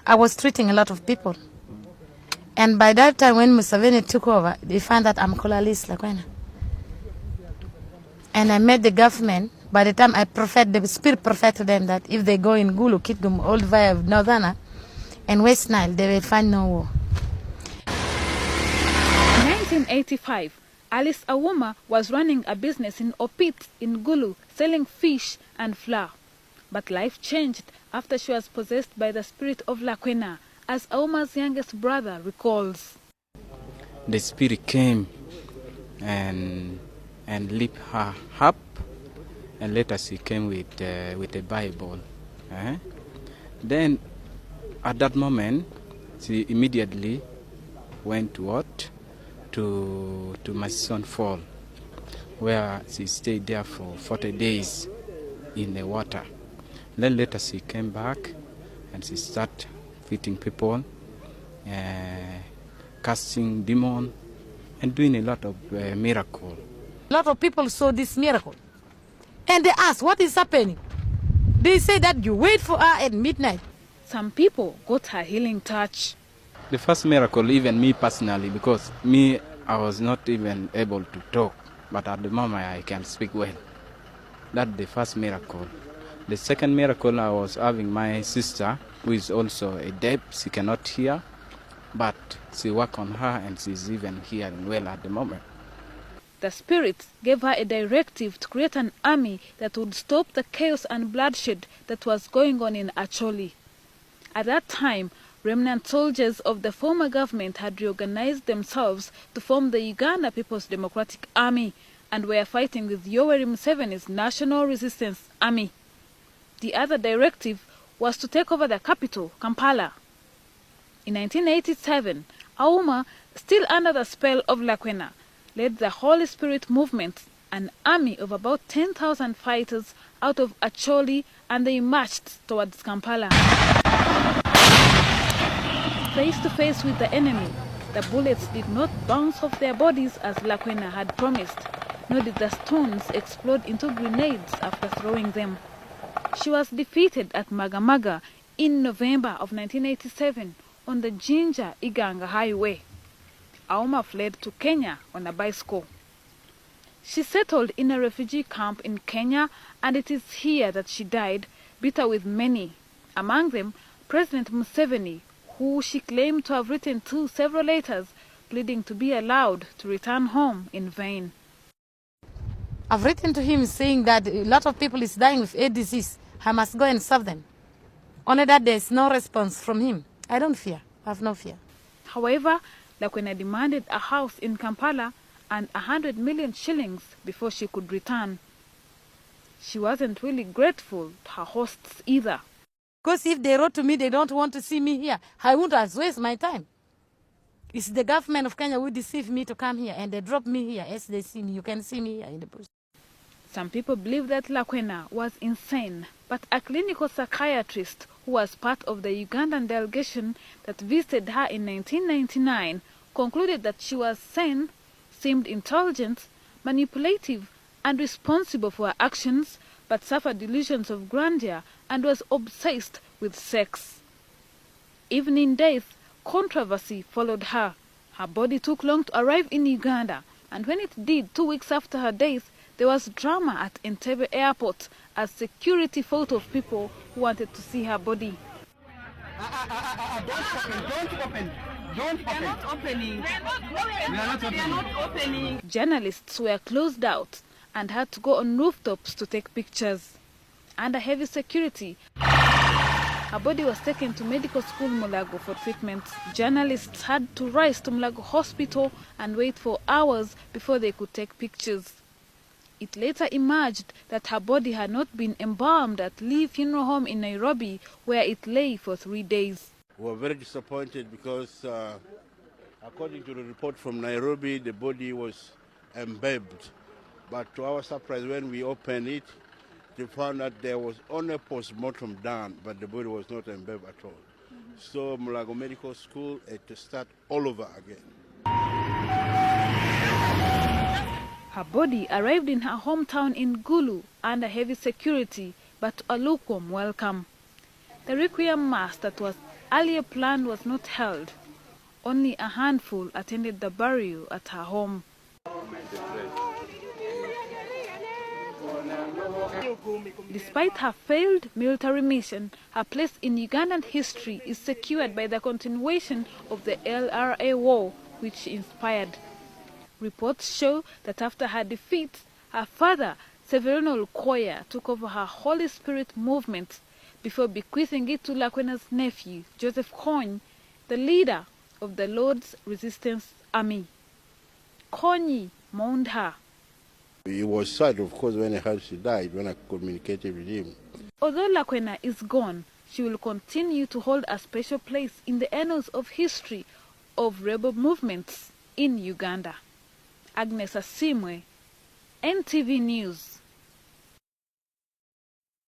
I was treating a lot of people. And by that time, when Museveni took over, they found that I'm Kolalis LAKWENA. And I met the government. By the time I prophet, the spirit prophet to them that if they go in Gulu, Kidgum, Old via Northerner, and West Nile, they will find no war. In 1985, Alice Awuma was running a business in Opit in Gulu, selling fish and flour. But life changed after she was possessed by the spirit of LAKWENA, as Awuma's youngest brother recalls. The spirit came and lifted her up, and later she came with the Bible. Then at that moment, she immediately went to what? To my son Fall, where she stayed there for 40 days in the water. Then later she came back and she started feeding people, casting demons, and doing a lot of miracles. A lot of people saw this miracle. And they asked, what is happening? They say that you wait for her at midnight. Some people got her healing touch. The first miracle, even me personally, because I was not even able to talk, but at the moment I can speak well. That's the first miracle. The second miracle, I was having my sister, who is also a deaf, she cannot hear, but she worked on her and she's even hearing well at the moment. The spirits gave her a directive to create an army that would stop the chaos and bloodshed that was going on in Acholi. At that time, remnant soldiers of the former government had reorganized themselves to form the Uganda People's Democratic Army and were fighting with Yoweri Museveni's National Resistance Army. The other directive was to take over the capital, Kampala. In 1987, Awuma, still under the spell of LAKWENA, led the Holy Spirit movement, an army of about 10,000 fighters out of Acholi, and they marched towards Kampala. Face to face with the enemy, the bullets did not bounce off their bodies as LAKWENA had promised, nor did the stones explode into grenades after throwing them. She was defeated at Magamaga in November of 1987 on the Jinja-Iganga Highway. Awuma fled to Kenya on a bicycle. She settled in a refugee camp in Kenya, and it is here that she died, bitter with many, among them President Museveni, who she claimed to have written to several letters pleading to be allowed to return home in vain. I've written to him saying that a lot of people is dying with a disease. I must go and serve them. Only that there is no response from him. I don't fear. I have no fear. However, LAKWENA demanded a house in Kampala and 100 million shillings before she could return. She wasn't really grateful to her hosts either. Because if they wrote to me they don't want to see me here, I wouldn't have waste my time. It's the government of Kenya who deceived me to come here, and they dropped me here as they see me. You can see me here in the bush. Some people believe that LAKWENA was insane, but a clinical psychiatrist who was part of the Ugandan delegation that visited her in 1999 concluded that she was sane, seemed intelligent, manipulative, and responsible for her actions, but suffered delusions of grandeur and was obsessed with sex. Even in death, controversy followed her. Her body took long to arrive in Uganda, and when it did 2 weeks after her death, there was drama at Entebbe Airport as security fought off people who wanted to see her body. Don't open. We are not opening. Journalists were closed out and had to go on rooftops to take pictures. Under heavy security, her body was taken to medical school Mulago for treatment. Journalists had to rise to Mulago Hospital and wait for hours before they could take pictures. It later emerged that her body had not been embalmed at Lee Funeral Home in Nairobi, where it lay for 3 days. We were very disappointed because, according to the report from Nairobi, the body was embalmed. But to our surprise, when we opened it, we found that there was only post-mortem done, but the body was not embalmed at all. So Mulago Medical School had to start all over again. Her body arrived in her hometown in Gulu under heavy security, but a lukewarm welcome. The requiem mass that was earlier planned was not held. Only a handful attended the burial at her home. Despite her failed military mission, her place in Ugandan history is secured by the continuation of the LRA war, which she inspired. Reports show that after her defeat, her father, Severino Lukoya, took over her Holy Spirit movement before bequeathing it to Lakwena's nephew, Joseph Kony, the leader of the Lord's Resistance Army. Kony mourned her. It was sad, of course, when I heard she died, when I communicated with him. Although Lakwena is gone, she will continue to hold a special place in the annals of history of rebel movements in Uganda. Agnes Asimwe, NTV News.